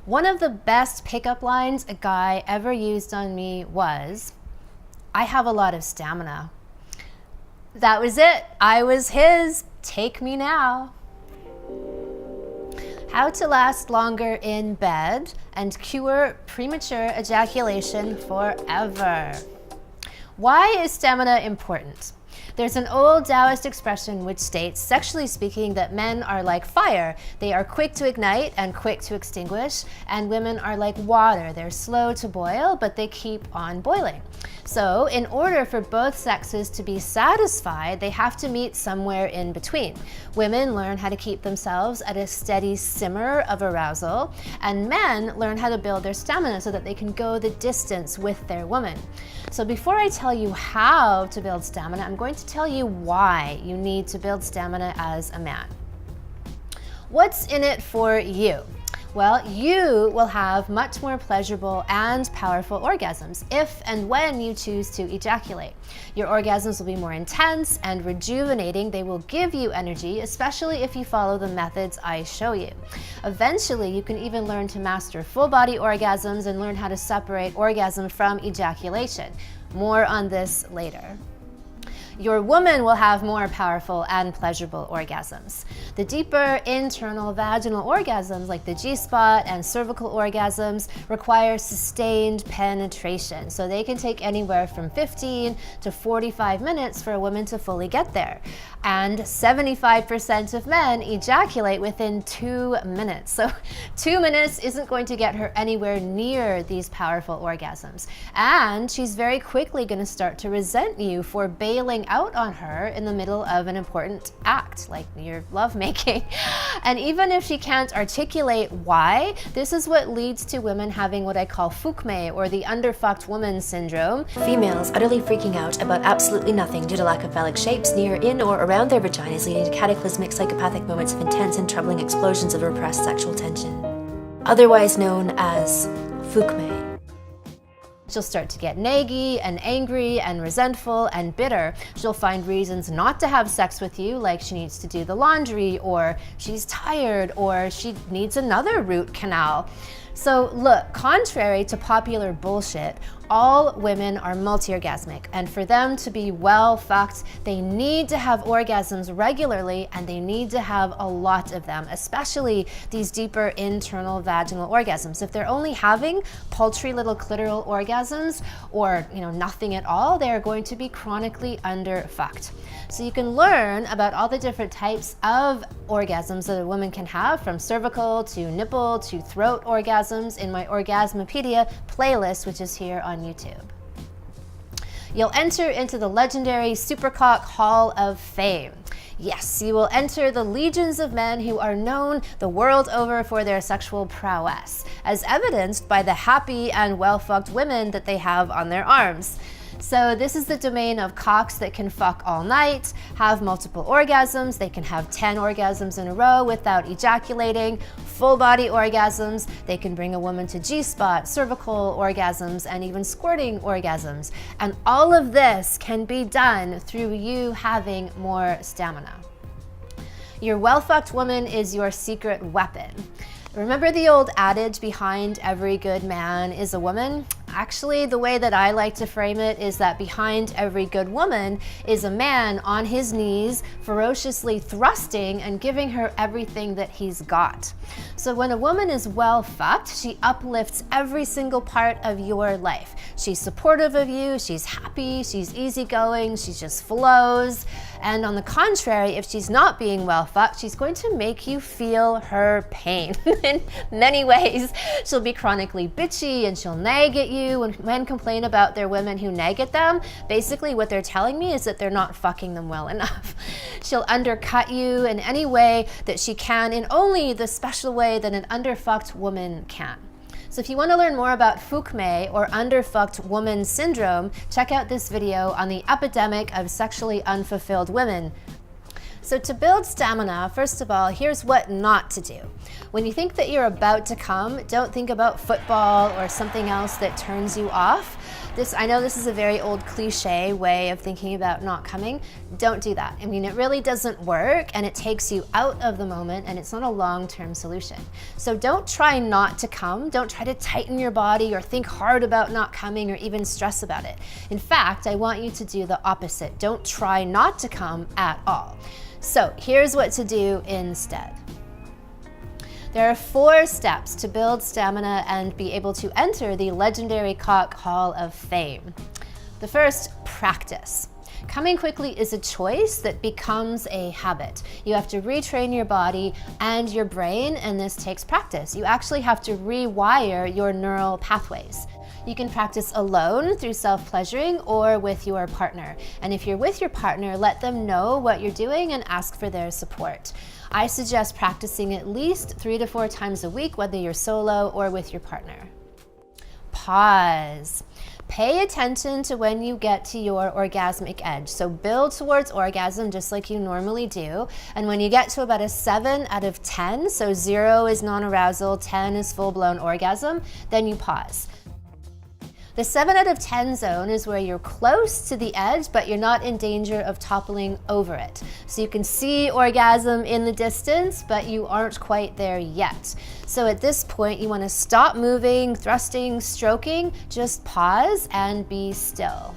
One of the best pickup lines a guy ever used on me was, "I have a lot of stamina." That was it. I was his. Take me now. How to last longer in bed and cure premature ejaculation forever. Why is stamina important? There's an old Taoist expression which states, sexually speaking, that men are like fire. They are quick to ignite and quick to extinguish, and women are like water. They're slow to boil, but they keep on boiling. So in order for both sexes to be satisfied, they have to meet somewhere in between. Women learn how to keep themselves at a steady simmer of arousal, and men learn how to build their stamina so that they can go the distance with their woman. So before I tell you how to build stamina, I'm going to tell you why you need to build stamina as a man. What's in it for you? Well, you will have much more pleasurable and powerful orgasms if and when you choose to ejaculate. Your orgasms will be more intense and rejuvenating. They will give you energy, especially if you follow the methods I show you. Eventually, you can even learn to master full body orgasms and learn how to separate orgasm from ejaculation. More on this later. Your woman will have more powerful and pleasurable orgasms. The deeper internal vaginal orgasms, like the G-spot and cervical orgasms, require sustained penetration. So they can take anywhere from 15 to 45 minutes for a woman to fully get there. And 75% of men ejaculate within 2 minutes. So 2 minutes isn't going to get her anywhere near these powerful orgasms. And she's very quickly going to start to resent you for bailing out on her in the middle of an important act, like your lovemaking. And even if she can't articulate why, this is what leads to women having what I call fukme, or the underfucked woman syndrome. Females utterly freaking out about absolutely nothing due to lack of phallic shapes near, in, or around their vaginas, leading to cataclysmic psychopathic moments of intense and troubling explosions of repressed sexual tension. Otherwise known as fukme. She'll start to get naggy and angry and resentful and bitter. She'll find reasons not to have sex with you, like she needs to do the laundry, or she's tired, or she needs another root canal. So look, contrary to popular bullshit, all women are multi-orgasmic, and for them to be well fucked, they need to have orgasms regularly, and they need to have a lot of them, especially these deeper internal vaginal orgasms. If they're only having paltry little clitoral orgasms, or nothing at all, they're going to be chronically underfucked. So you can learn about all the different types of orgasms that a woman can have, from cervical to nipple to throat orgasms, in my Orgasmopedia playlist, which is here on YouTube. You'll enter into the legendary Supercock Hall of Fame. Yes, you will enter the legions of men who are known the world over for their sexual prowess, as evidenced by the happy and well-fucked women that they have on their arms. So this is the domain of cocks that can fuck all night, have multiple orgasms. They can have 10 orgasms in a row without ejaculating, full body orgasms. They can bring a woman to G-spot, cervical orgasms, and even squirting orgasms. And all of this can be done through you having more stamina. Your well-fucked woman is your secret weapon. Remember the old adage, behind every good man is a woman? Actually, the way that I like to frame it is that behind every good woman is a man on his knees, ferociously thrusting and giving her everything that he's got. So when a woman is well fucked, she uplifts every single part of your life. She's supportive of you, she's happy, she's easygoing, she just flows. And on the contrary, if she's not being well fucked, she's going to make you feel her pain in many ways. She'll be chronically bitchy and she'll nag at you. When men complain about their women who nag at them, basically what they're telling me is that they're not fucking them well enough. She'll undercut you in any way that she can, in only the special way that an underfucked woman can. So if you want to learn more about fukme, or underfucked woman syndrome, check out this video on the epidemic of sexually unfulfilled women. So to build stamina, first of all, here's what not to do. When you think that you're about to come, don't think about football or something else that turns you off. I know this is a very old cliche way of thinking about not coming. Don't do that. I mean, it really doesn't work, and it takes you out of the moment, and it's not a long-term solution. So don't try not to come. Don't try to tighten your body or think hard about not coming or even stress about it. In fact, I want you to do the opposite. Don't try not to come at all. So here's what to do instead. There are 4 steps to build stamina and be able to enter the legendary Cock Hall of Fame. The first, practice. Coming quickly is a choice that becomes a habit. You have to retrain your body and your brain, and this takes practice. You actually have to rewire your neural pathways. You can practice alone through self-pleasuring or with your partner. And if you're with your partner, let them know what you're doing and ask for their support. I suggest practicing at least 3 to 4 times a week, whether you're solo or with your partner. Pause. Pay attention to when you get to your orgasmic edge. So build towards orgasm just like you normally do. And when you get to about a 7 out of 10, so 0 is non-arousal, 10 is full-blown orgasm, then you pause. The 7 out of 10 zone is where you're close to the edge, but you're not in danger of toppling over it. So you can see orgasm in the distance, but you aren't quite there yet. So at this point, you want to stop moving, thrusting, stroking, just pause and be still.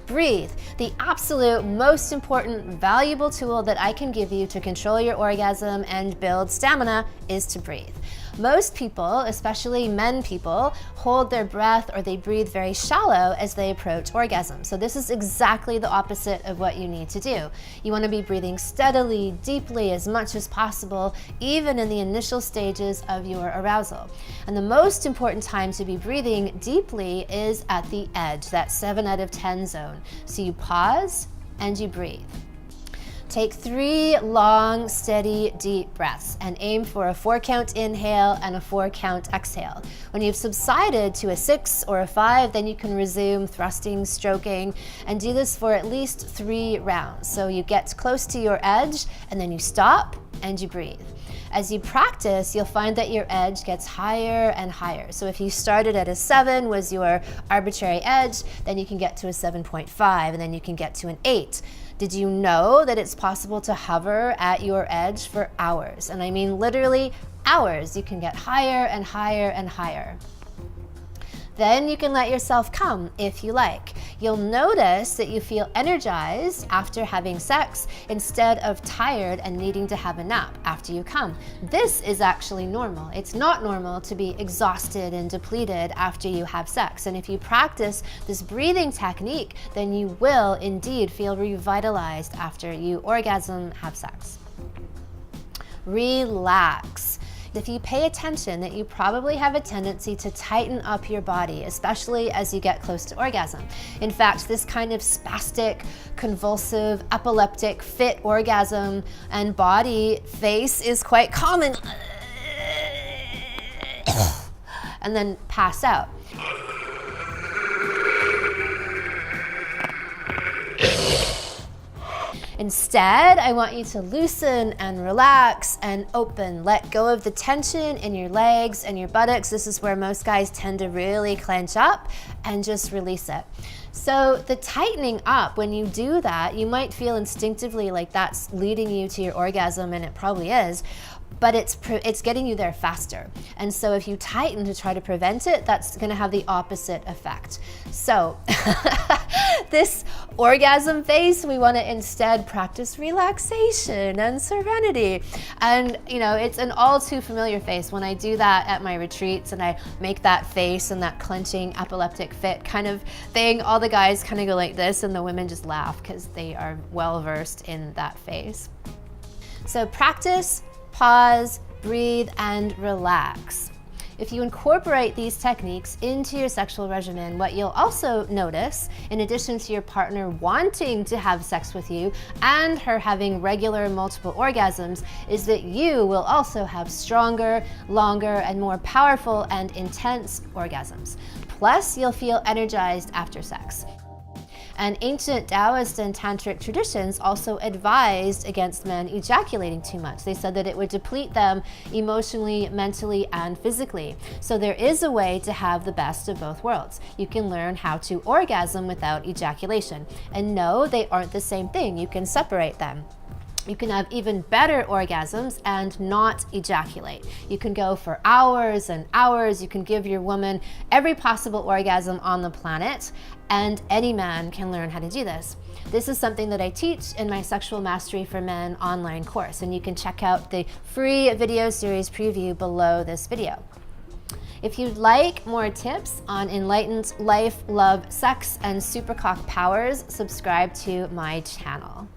Breathe. The absolute most important, valuable tool that I can give you to control your orgasm and build stamina is to breathe. Most people, especially men people, hold their breath or they breathe very shallow as they approach orgasm. So this is exactly the opposite of what you need to do. You want to be breathing steadily, deeply, as much as possible, even in the initial stages of your arousal. And the most important time to be breathing deeply is at the edge, that 7 out of 10 zone. So you pause and you breathe. Take 3 long, steady, deep breaths and aim for a 4-count inhale and a 4-count exhale. When you've subsided to a 6 or a 5, then you can resume thrusting, stroking, and do this for at least 3 rounds. So you get close to your edge and then you stop and you breathe. As you practice, you'll find that your edge gets higher and higher. So if you started at a 7 was your arbitrary edge, then you can get to a 7.5 and then you can get to an 8. Did you know that it's possible to hover at your edge for hours? And I mean literally hours. You can get higher and higher and higher. Then you can let yourself come if you like. You'll notice that you feel energized after having sex instead of tired and needing to have a nap after you come. This is actually normal. It's not normal to be exhausted and depleted after you have sex. And if you practice this breathing technique, then you will indeed feel revitalized after you orgasm, have sex. Relax. If you pay attention, that you probably have a tendency to tighten up your body, especially as you get close to orgasm. In fact, this kind of spastic, convulsive, epileptic, fit orgasm and body face is quite common. And then pass out. Instead, I want you to loosen and relax and open. Let go of the tension in your legs and your buttocks. This is where most guys tend to really clench up, and just release it. So the tightening up, when you do that, you might feel instinctively like that's leading you to your orgasm, and it probably is, but it's getting you there faster. And so if you tighten to try to prevent it, that's gonna have the opposite effect. So this orgasm phase, we wanna instead practice relaxation and serenity. And it's an all too familiar face. When I do that at my retreats and I make that face and that clenching epileptic fit kind of thing, all the guys kind of go like this and the women just laugh because they are well versed in that phase. So practice, pause, breathe, and relax. If you incorporate these techniques into your sexual regimen, what you'll also notice, in addition to your partner wanting to have sex with you and her having regular multiple orgasms, is that you will also have stronger, longer, and more powerful and intense orgasms. Plus, you'll feel energized after sex. And ancient Taoist and Tantric traditions also advised against men ejaculating too much. They said that it would deplete them emotionally, mentally, and physically. So there is a way to have the best of both worlds. You can learn how to orgasm without ejaculation. And no, they aren't the same thing. You can separate them. You can have even better orgasms and not ejaculate. You can go for hours and hours. You can give your woman every possible orgasm on the planet, and any man can learn how to do this. This is something that I teach in my Sexual Mastery for Men online course, and you can check out the free video series preview below this video. If you'd like more tips on enlightened life, love, sex, and supercock powers, subscribe to my channel.